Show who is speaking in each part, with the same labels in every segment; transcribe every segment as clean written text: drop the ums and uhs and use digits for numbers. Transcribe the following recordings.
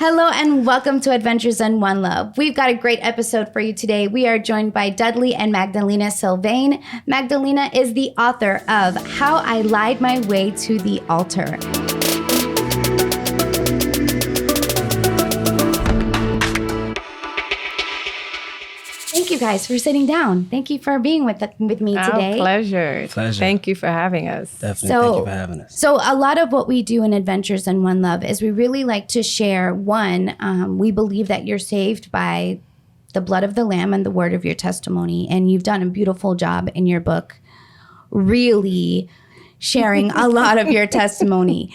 Speaker 1: Hello and welcome to Adventures in One Love. We've got a great episode for you today. We are joined by Dudley and Magdalina Sylvain. Magdalena is the author of How I Lied My Way to the Altar. Thank you guys for sitting down. Thank you for being with me today.
Speaker 2: Pleasure. Thank you for having us.
Speaker 3: Definitely. Thank you for having us.
Speaker 1: So a lot of what we do in Adventures in One Love is we really like to share, we believe that you're saved by the blood of the Lamb and the word of your testimony. And you've done a beautiful job in your book, really sharing a lot of your testimony,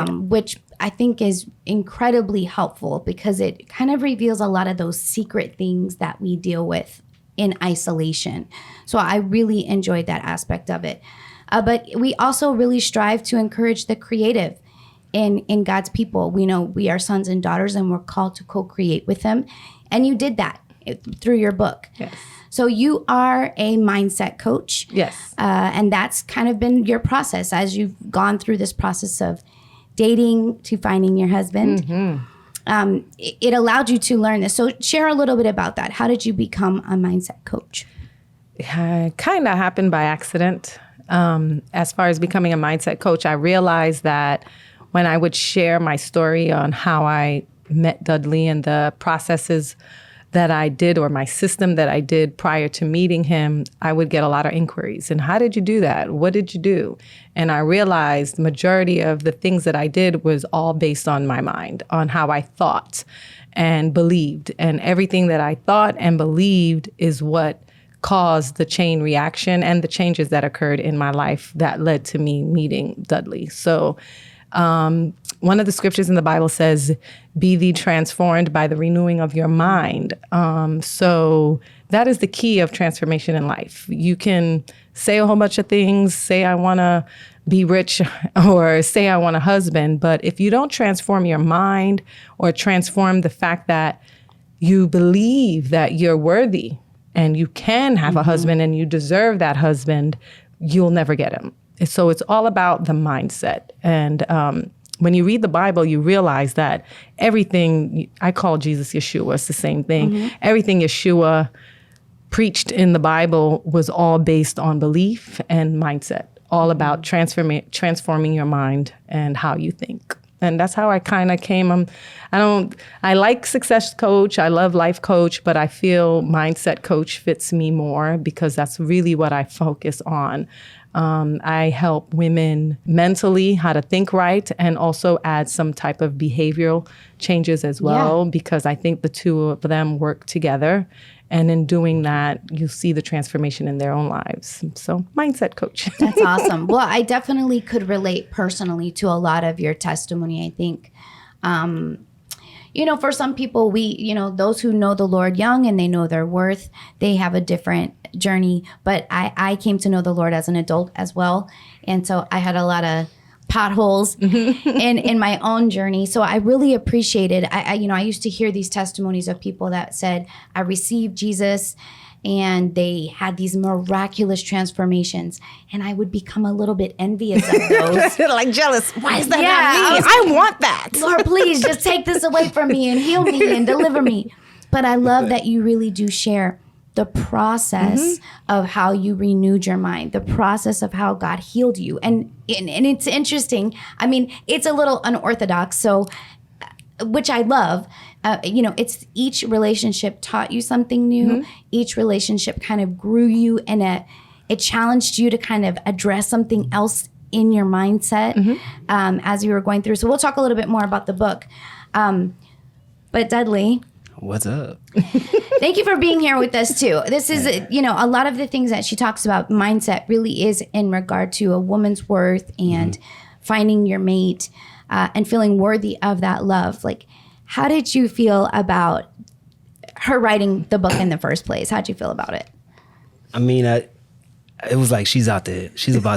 Speaker 1: which I think is incredibly helpful because it kind of reveals a lot of those secret things that we deal with in isolation. So I really enjoyed that aspect of it. But we also really strive to encourage the creative in God's people. We know we are sons and daughters and we're called to co-create with Him. And you did that through your book.
Speaker 2: Yes.
Speaker 1: So you are a mindset coach.
Speaker 2: Yes.
Speaker 1: And that's kind of been your process as you've gone through this process of dating to finding your husband. Mm-hmm. It allowed you to learn this. So share a little bit about that. How did you become a mindset coach?
Speaker 2: It kind of happened by accident. As far as becoming a mindset coach, I realized that when I would share my story on how I met Dudley and the processes that I did or my system that I did prior to meeting him, I would get a lot of inquiries. And how did you do that? What did you do? And I realized the majority of the things that I did was all based on my mind, on how I thought and believed. And everything that I thought and believed is what caused the chain reaction and the changes that occurred in my life that led to me meeting Dudley. So one of the scriptures in the Bible says, be thee transformed by the renewing of your mind. So that is the key of transformation in life. You can say a whole bunch of things, say I want to be rich or say I want a husband. But if you don't transform your mind or transform the fact that you believe that you're worthy and you can have a husband and you deserve that husband, you'll never get him. So it's all about the mindset. And when you read the Bible, you realize that everything, I call Jesus Yeshua, it's the same thing. Mm-hmm. Everything Yeshua preached in the Bible was all based on belief and mindset, all about transforming your mind and how you think. And that's how I kind of came. I like success coach. I love life coach, but I feel mindset coach fits me more because that's really what I focus on. I help women mentally how to think right and also add some type of behavioral changes as well, because I think the two of them work together. And in doing that, you see the transformation in their own lives. So mindset coach.
Speaker 1: That's awesome. Well, I definitely could relate personally to a lot of your testimony. I think, for some people, those who know the Lord young and they know their worth, they have a different journey. But I came to know the Lord as an adult as well. And so I had a lot of potholes in my own journey. So I really appreciated, I used to hear these testimonies of people that said, I received Jesus and they had these miraculous transformations. And I would become a little bit envious of those.
Speaker 2: Like jealous. Why is that not me? I want that.
Speaker 1: Lord, please just take this away from me and heal me and deliver me. But I love that you really do share the process of how you renewed your mind, the process of how God healed you. And it's interesting. I mean, it's a little unorthodox, so which I love. It's each relationship taught you something new. Each relationship kind of grew you and it challenged you to kind of address something else in your mindset as you were going through. So we'll talk a little bit more about the book. But Dudley,
Speaker 3: what's up?
Speaker 1: Thank you for being here with us too. This is, a lot of the things that she talks about, mindset really is in regard to a woman's worth and finding your mate and feeling worthy of that love. Like, how did you feel about her writing the book in the first place? How'd you feel about it?
Speaker 3: I mean, it was like she's about to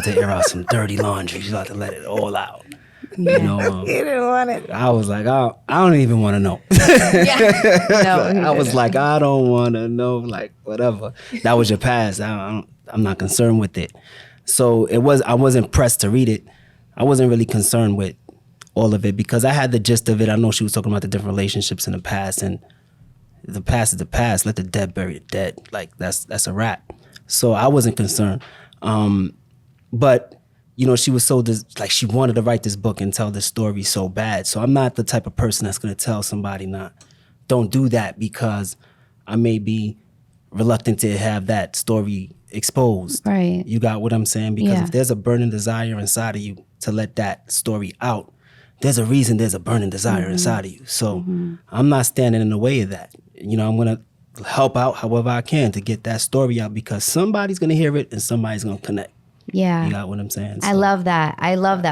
Speaker 3: air out some dirty laundry. She's about to let it all out.
Speaker 2: You didn't want it.
Speaker 3: I was like, I don't even want to know. I was like, I don't want to know, like, whatever. That was your past. I'm not concerned with it. So I wasn't pressed to read it. I wasn't really concerned with all of it because I had the gist of it. I know she was talking about the different relationships in the past, and the past is the past. Let the dead bury the dead. Like that's a wrap. So I wasn't concerned. But she was so like she wanted to write this book and tell this story so bad. So I'm not the type of person that's going to tell somebody don't do that because I may be reluctant to have that story exposed.
Speaker 1: Right.
Speaker 3: You got what I'm saying? Because if there's a burning desire inside of you to let that story out, there's a reason there's a burning desire inside of you. So I'm not standing in the way of that. I'm going to help out however I can to get that story out because somebody's going to hear it and somebody's going to connect.
Speaker 1: Yeah.
Speaker 3: You got what I'm saying? So.
Speaker 1: I love that.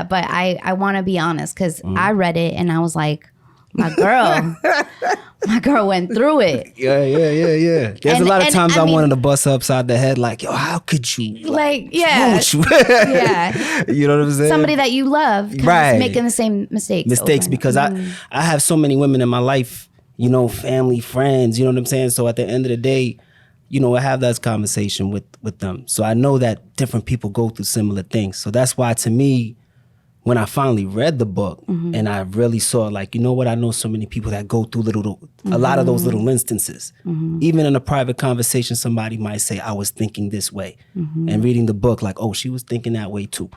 Speaker 1: But I want to be honest because I read it and I was like, my girl went through it.
Speaker 3: Yeah. There's a lot of times I wanted to bust her upside the head like, yo, how could you?
Speaker 1: Like
Speaker 3: Don't you?
Speaker 1: Yeah.
Speaker 3: You know what I'm saying?
Speaker 1: Somebody that you love kind of making the same mistakes.
Speaker 3: Because I have so many women in my life, family, friends, you know what I'm saying? So at the end of the day, I have that conversation with them. So I know that different people go through similar things. So that's why to me, when I finally read the book and I really saw like, you know what, I know so many people that go through a lot of those little instances. Even in a private conversation, somebody might say, I was thinking this way. And reading the book, like, oh, she was thinking that way too.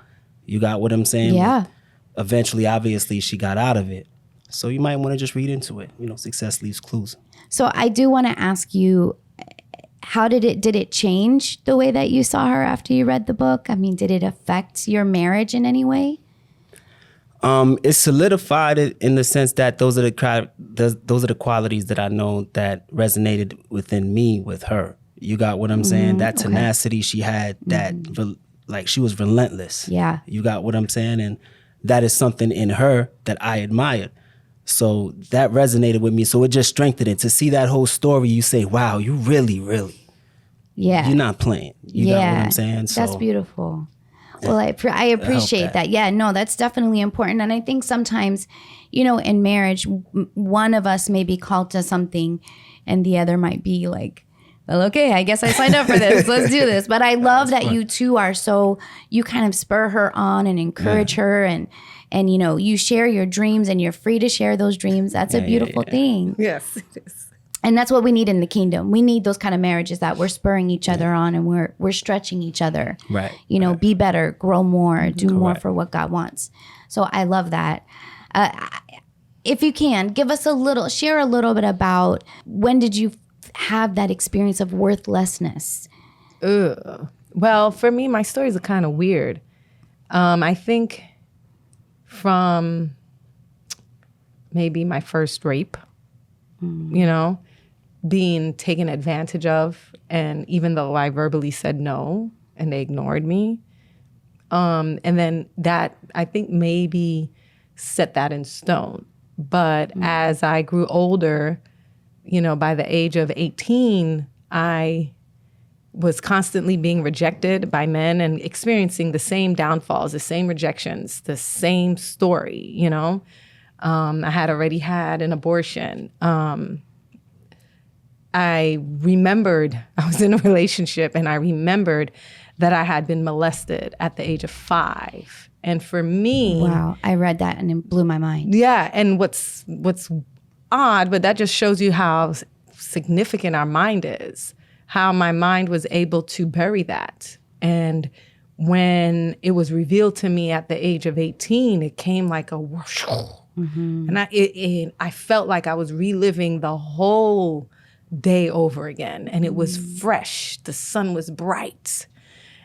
Speaker 3: You got what I'm saying?
Speaker 1: Yeah.
Speaker 3: But eventually, obviously, she got out of it. So you might want to just read into it. Success leaves clues.
Speaker 1: So I do want to ask you, how did it change the way that you saw her after you read the book? I mean, did it affect your marriage in any way?
Speaker 3: It solidified it in the sense that those are the qualities that I know that resonated within me with her. You got what I'm saying? That tenacity she had, that like she was relentless.
Speaker 1: Yeah.
Speaker 3: You got what I'm saying? And that is something in her that I admired. So that resonated with me. So it just strengthened it. To see that whole story, you say, wow, you really,
Speaker 1: yeah,
Speaker 3: you're not playing. You got what I'm saying? So
Speaker 1: that's beautiful. Well, I appreciate that. Yeah, no, that's definitely important. And I think sometimes, in marriage, one of us may be called to something and the other might be like, well, okay, I guess I signed up for this. Let's do this. But I love that you two are you kind of spur her on and encourage her and you share your dreams and you're free to share those dreams. That's a beautiful thing.
Speaker 2: Yes, it is.
Speaker 1: And that's what we need in the kingdom. We need those kind of marriages that we're spurring each other on and we're stretching each other.
Speaker 3: Right.
Speaker 1: Be better, grow more, do more for what God wants. So I love that. If you can, share a little bit about when did you have that experience of worthlessness?
Speaker 2: Well, for me, my stories are kind of weird. I think from maybe my first rape, being taken advantage of. And even though I verbally said no and they ignored me. And then that, I think, maybe set that in stone. But as I grew older, by the age of 18, I was constantly being rejected by men and experiencing the same downfalls, the same rejections, the same story, I had already had an abortion. I remembered I was in a relationship and I remembered that I had been molested at the age of 5. And for me...
Speaker 1: Wow, I read that and it blew my mind.
Speaker 2: Yeah, and what's odd, but that just shows you how significant our mind is, how my mind was able to bury that. And when it was revealed to me at the age of 18, it came like a whoosh. And I felt like I was reliving the whole day over again. And it was fresh. The sun was bright.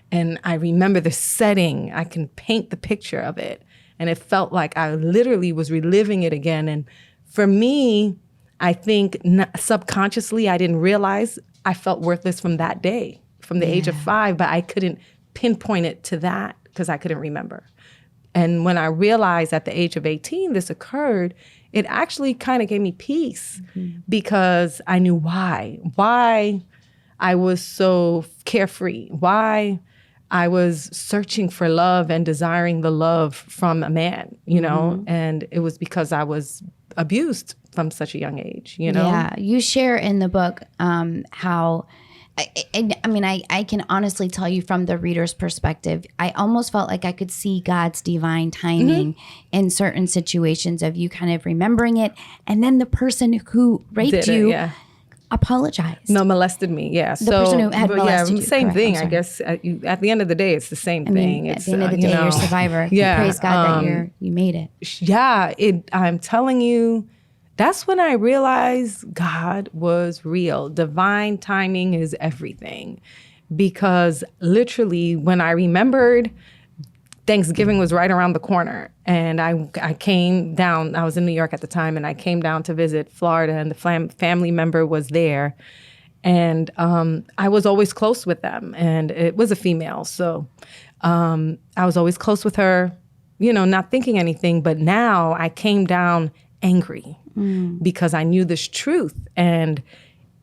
Speaker 2: And I remember the setting. I can paint the picture of it. And it felt like I literally was reliving it again. And for me, I think subconsciously, I didn't realize I felt worthless from that day, from the age of 5, but I couldn't pinpoint it to that because I couldn't remember. And when I realized at the age of 18 this occurred, it actually kind of gave me peace because I knew why I was so carefree, why I was searching for love and desiring the love from a man, and it was because I was abused from such a young age,
Speaker 1: Yeah, you share in the book how I can honestly tell you from the reader's perspective, I almost felt like I could see God's divine timing in certain situations of you kind of remembering it. And then the person who raped you apologized.
Speaker 2: No, molested me. Yeah.
Speaker 1: The person who had molested you.
Speaker 2: Same
Speaker 1: Correct.
Speaker 2: thing. I guess at the end of the day, it's the same thing.
Speaker 1: At the end of the day, you're a survivor.
Speaker 2: Yeah.
Speaker 1: Praise God that you made it.
Speaker 2: Yeah. I'm telling you, that's when I realized God was real. Divine timing is everything. Because literally, when I remembered Thanksgiving was right around the corner, and I came down. I was in New York at the time, and I came down to visit Florida, and the family member was there, and I was always close with them, and it was a female, so I was always close with her, not thinking anything. But now I came down angry because I knew this truth, and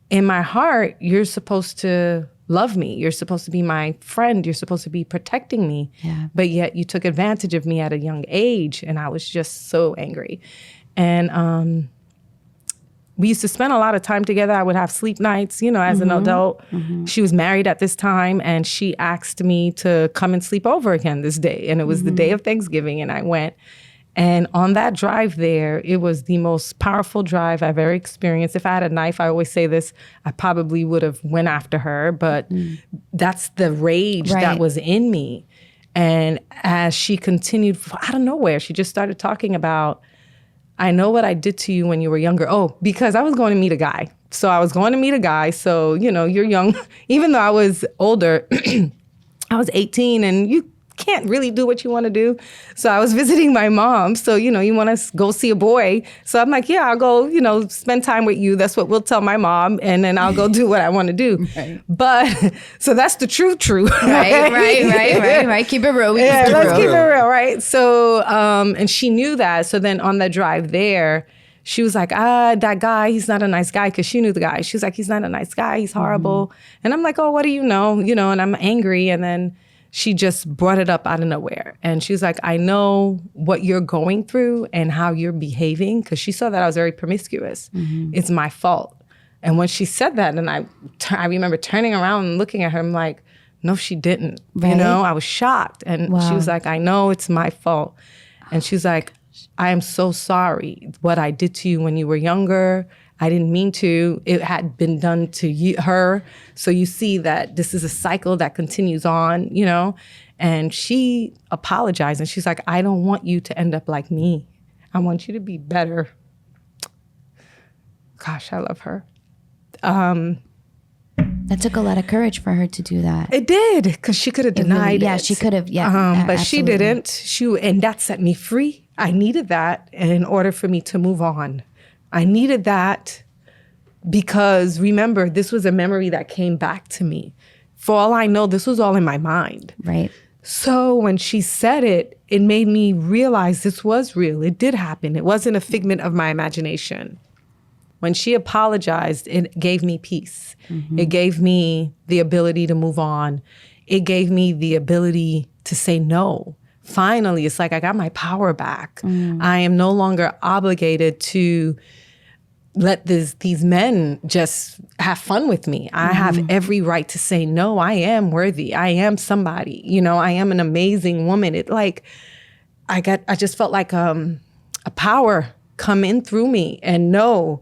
Speaker 2: in my heart, you're supposed to love me. You're supposed to be my friend. You're supposed to be protecting me. Yeah. But yet you took advantage of me at a young age. And I was just so angry. And we used to spend a lot of time together. I would have sleep nights, as an adult. She was married at this time. And she asked me to come and sleep over again this day. And it was the day of Thanksgiving. And I went. And on that drive there, it was the most powerful drive I've ever experienced. If I had a knife, I always say this, I probably would have went after her. But that's the rage that was in me. And as she continued, out of nowhere, she just started talking about, I know what I did to you when you were younger. Oh, because I was going to meet a guy. So I was going to meet a guy. So, you're young. Even though I was older, I was 18 and you can't really do what you want to do. So I was visiting my mom. So, you want to go see a boy. So I'm like, yeah, I'll go, spend time with you. That's what we'll tell my mom. And then I'll go do what I want to do. Right. But so that's the true.
Speaker 1: Right. Keep it real.
Speaker 2: Let's keep it real. Right. So, and she knew that. So then on that drive there, she was like, that guy, he's not a nice guy. Cause she knew the guy. She was like, he's not a nice guy. He's horrible. And I'm like, oh, what do you know? And I'm angry. And then she just brought it up out of nowhere. And she was like, I know what you're going through and how you're behaving, because she saw that I was very promiscuous. It's my fault. And when she said that, and I remember turning around and looking at her, I'm like, no, she didn't. Right? I was shocked. And she was like, I know it's my fault. And she's like, I am so sorry what I did to you when you were younger. I didn't mean to. It had been done to her. So you see that this is a cycle that continues on, And she apologized. And she's like, I don't want you to end up like me. I want you to be better. Gosh, I love her.
Speaker 1: That took a lot of courage for her to do that.
Speaker 2: It did, because she could have denied it.
Speaker 1: Yeah, she could have. Yeah,
Speaker 2: but
Speaker 1: absolutely.
Speaker 2: She didn't. And that set me free. I needed that in order for me to move on. I needed that because, remember, this was a memory that came back to me. For all I know, this was all in my mind.
Speaker 1: Right.
Speaker 2: So when she said it, it made me realize this was real. It did happen. It wasn't a figment of my imagination. When she apologized, it gave me peace. It gave me the ability to move on. It gave me the ability to say no. Finally, it's like I got my power back. I am no longer obligated to let these men just have fun with me. I have every right to say, no, I am worthy. I am somebody. I am an amazing woman. I just felt like a power come in through me and know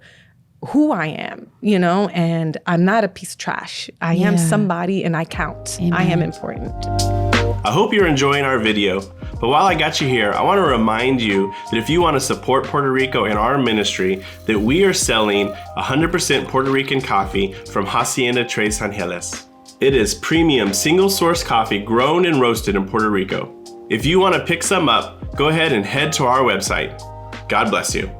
Speaker 2: who I am, and I'm not a piece of trash. I am somebody and I count. Amen. I am important.
Speaker 4: I hope you're enjoying our video, but while I got you here, I want to remind you that if you want to support Puerto Rico and our ministry, that we are selling 100% Puerto Rican coffee from Hacienda Tres Angeles. It is premium single source coffee grown and roasted in Puerto Rico. If you want to pick some up, go ahead and head to our website. God bless you.